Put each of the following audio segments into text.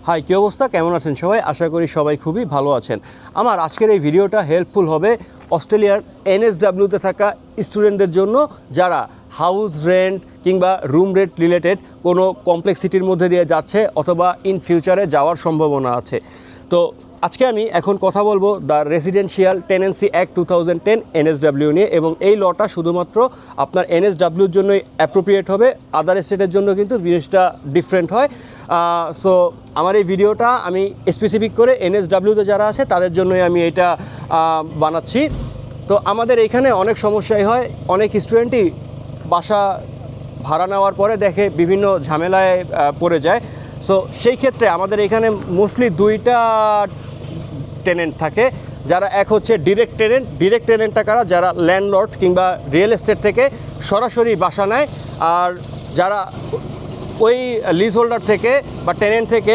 High, কী অবস্থা, কেমন আছেন সবাই? আশা করি সবাই খুবই ভালো আছেন। আমার আজকের এই ভিডিওটা হেল্পফুল হবে অস্ট্রেলিয়ার এনএসডব্লিউতে থাকা স্টুডেন্টদের জন্য, যারা হাউস রেন্ট কিংবা রুম রেন্ট রিলেটেড কোনো কমপ্লেক্সিটির মধ্যে দিয়ে যাচ্ছে অথবা ইন ফিউচারে যাওয়ার সম্ভাবনা আছে। তো আজকে আমি এখন কথা বলবো the residential tenancy act 2010 NSW নিয়ে, এবং এই লটা শুধুমাত্র আপনার এনএসডব্লিউর জন্যই অ্যাপ্রোপ্রিয়েট হবে, আদার স্টেটের জন্য কিন্তু জিনিসটা ডিফারেন্ট হয়। সো আমার এই ভিডিওটা আমি স্পেসিফিক করে এনএসডব্লিউতে যারা আছে তাদের জন্যই আমি এটা বানাচ্ছি। তো আমাদের এখানে অনেক সমস্যাই হয়, অনেক স্টুডেন্টই বাসা ভাড়া নেওয়ার পরে দেখে বিভিন্ন ঝামেলায় পড়ে যায়। সো সেই ক্ষেত্রে আমাদের এখানে মোস্টলি দুইটা টেনেন্ট থাকে, যারা এক হচ্ছে ডিরেক্ট টেনেন্টটা কারা, যারা ল্যান্ডলর্ড কিংবা রিয়েল এস্টেট থেকে সরাসরি বাসা নেয়, আর যারা ওই লিজ হোল্ডার থেকে বা টেনেন্ট থেকে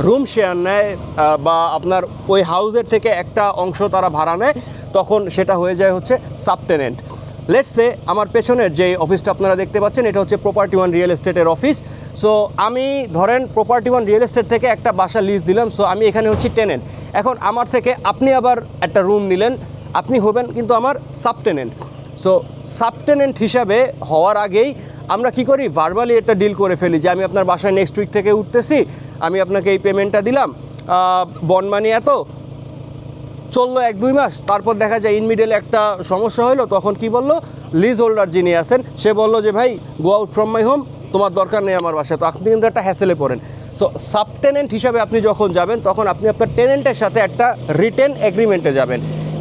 রুম শেয়ার নেয় বা আপনার ওই হাউসের থেকে একটা অংশ তারা ভাড়া নেয়, তখন সেটা হয়ে যায় হচ্ছে সাবটেনেন্ট। লেটস সে আমার পেছনের যে অফিসটা আপনারা দেখতে পাচ্ছেন, এটা হচ্ছে প্রপার্টি ওয়ান রিয়েল এস্টেটের অফিস। সো আমি ধরেন প্রপার্টি ওয়ান রিয়েল এস্টেট থেকে একটা বাসা লিজ দিলাম, সো আমি এখানে হচ্ছি টেনেন্ট। এখন আমার থেকে আপনি আবার একটা রুম নিলেন, আপনি হবেন কিন্তু আমার সাবটেনেন্ট। সো সাবটেনেন্ট হিসাবে হওয়ার আগেই আমরা কি করি, ভার্বালি একটা ডিল করে ফেলি যে আমি আপনার বাসায় নেক্সট উইক থেকে উঠতেছি, আমি আপনাকে এই পেমেন্টটা দিলাম, বন্ড মানি এত, চললো 1-2 মাস, তারপর দেখা যায় ইন মিডলে একটা সমস্যা হলো, তখন কি বললো, লিজ হোল্ডার যিনি আছেন সে বললো যে ভাই go out from my home, তোমার দরকার নেই আমার বাসায়। তো আপনি কিন্তু একটা হ্যাসেলে পড়েন। সো সাবটেনেন্ট হিসাবে আপনি যখন যাবেন, তখন আপনি আপনার টেনেন্টের সাথে একটা রিটেন এগ্রিমেন্টে যাবেন।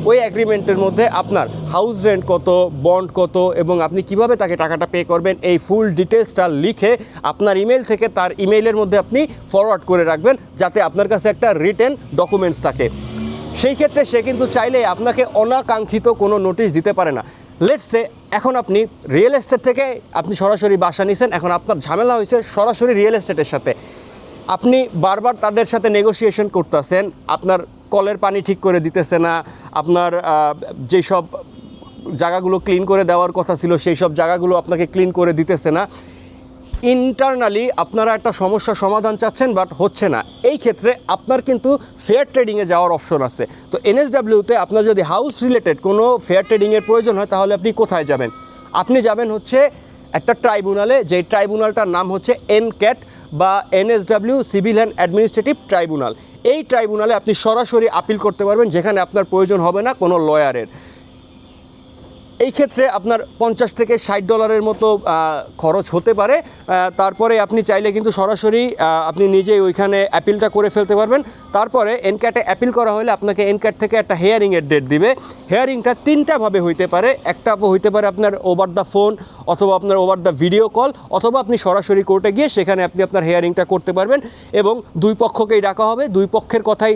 ওই এগ্রিমেন্টের মধ্যে আপনার হাউস রেন্ট কত, বন্ড কত, এবং আপনি কিভাবে তাকে টাকাটা পে করবেন, এই ফুল ডিটেলসটা লিখে আপনার ইমেল থেকে তার ইমেইলের মধ্যে আপনি ফরওয়ার্ড করে রাখবেন, যাতে আপনার কাছে একটা রিটেন ডকুমেন্টস থাকে। সেই ক্ষেত্রে সে কিন্তু চাইলে আপনাকে অনাকাঙ্ক্ষিত কোনো নোটিশ দিতে পারে না। লেটস সে এখন আপনি রিয়েল এস্টেট থেকে আপনি সরাসরি বাসা নিছেন, এখন আপনার ঝামেলা হয়েছে সরাসরি রিয়েল এস্টেটের সাথে, আপনি বারবার তাদের সাথে নেগোসিয়েশন করতেছেন, আপনার কলের পানি ঠিক করে দিতেছে না, আপনার যেসব জায়গাগুলো ক্লিন করে দেওয়ার কথা ছিল সেই সব জায়গাগুলো আপনাকে ক্লিন করে দিতেছে না, ইন্টারনালি আপনারা একটা সমস্যার সমাধান চাচ্ছেন বাট হচ্ছে না। এই ক্ষেত্রে আপনার কিন্তু ফেয়ার ট্রেডিংয়ে যাওয়ার অপশন আছে। তো এনএসডব্লিউতে আপনার যদি হাউস রিলেটেড কোনো ফেয়ার ট্রেডিংয়ের প্রয়োজন হয়, তাহলে আপনি কোথায় যাবেন? আপনি যাবেন হচ্ছে একটা ট্রাইব্যুনালে, যেই ট্রাইব্যুনালটার নাম হচ্ছে এনক্যাট বা NSW civil and administrative tribunal. এই ট্রাইব্যুনালে আপনি সরাসরি আপিল করতে পারবেন, যেখানে আপনার প্রয়োজন হবে না কোনো লয়ারের। এই ক্ষেত্রে আপনার $50 থেকে $60 মতো খরচ হতে পারে। তারপরে আপনি চাইলে কিন্তু সরাসরি আপনি নিজেই ওইখানে অ্যাপিলটা করে ফেলতে পারবেন। তারপরে এনক্যাটে অ্যাপিল করা হলে আপনাকে এনক্যাট থেকে একটা হেয়ারিংয়ের ডেট দিবে। হেয়ারিংটা 3টাভাবে হইতে পারে, একটা হইতে পারে আপনার ওভার দ্য ফোন, অথবা আপনার ওভার দ্য ভিডিও কল, অথবা আপনি সরাসরি কোর্টে গিয়ে সেখানে আপনি আপনার হেয়ারিংটা করতে পারবেন, এবং দুই পক্ষকেই ডাকা হবে, দুই পক্ষের কথাই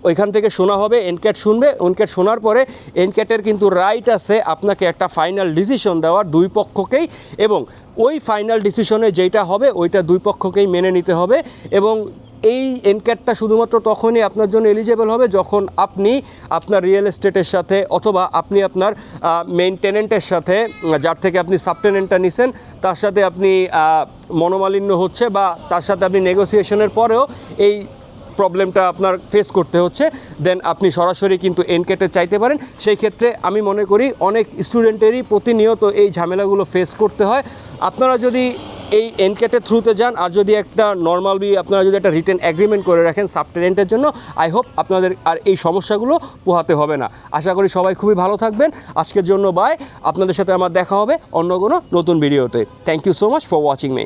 ওইখান থেকে শোনা হবে, এনক্যাট শুনবে। এনক্যাট শোনার পরে এনক্যাটের কিন্তু রাইট আছে আপনাকে একটা ফাইনাল ডিসিশন দেওয়ার দুই পক্ষকেই, এবং ওই ফাইনাল ডিসিশনে যেটা হবে ওইটা দুই পক্ষকেই মেনে নিতে হবে। এবং এই এনক্যাটটা শুধুমাত্র তখনই আপনার জন্য এলিজেবল হবে যখন আপনি আপনার রিয়েল এস্টেটের সাথে, অথবা আপনি আপনার মেইন টেনেন্টের সাথে, যার থেকে আপনি সাবটেনেন্টটা নিছেন, তার সাথে আপনি মনোমালিন্য হচ্ছে, বা তার সাথে আপনি নেগোসিয়েশনের পরেও এই প্রবলেমটা আপনার ফেস করতে হচ্ছে, দেন আপনি সরাসরি কিন্তু এনক্যাটে চাইতে পারেন। সেই ক্ষেত্রে আমি মনে করি অনেক স্টুডেন্টেরই প্রতিনিয়ত এই ঝামেলাগুলো ফেস করতে হয়। আপনারা যদি এই এনক্যাটের থ্রুতে যান, আর যদি একটা নর্মালি আপনারা যদি একটা রিটেন এগ্রিমেন্ট করে রাখেন সাবটেনেন্টের জন্য, আই হোপ আপনাদের আর এই সমস্যাগুলো পোহাতে হবে না। আশা করি সবাই খুবই ভালো থাকবেন। আজকের জন্য বাই, আপনাদের সাথে আমার দেখা হবে অন্য কোনো নতুন ভিডিওতে। Thank you so much for watching me.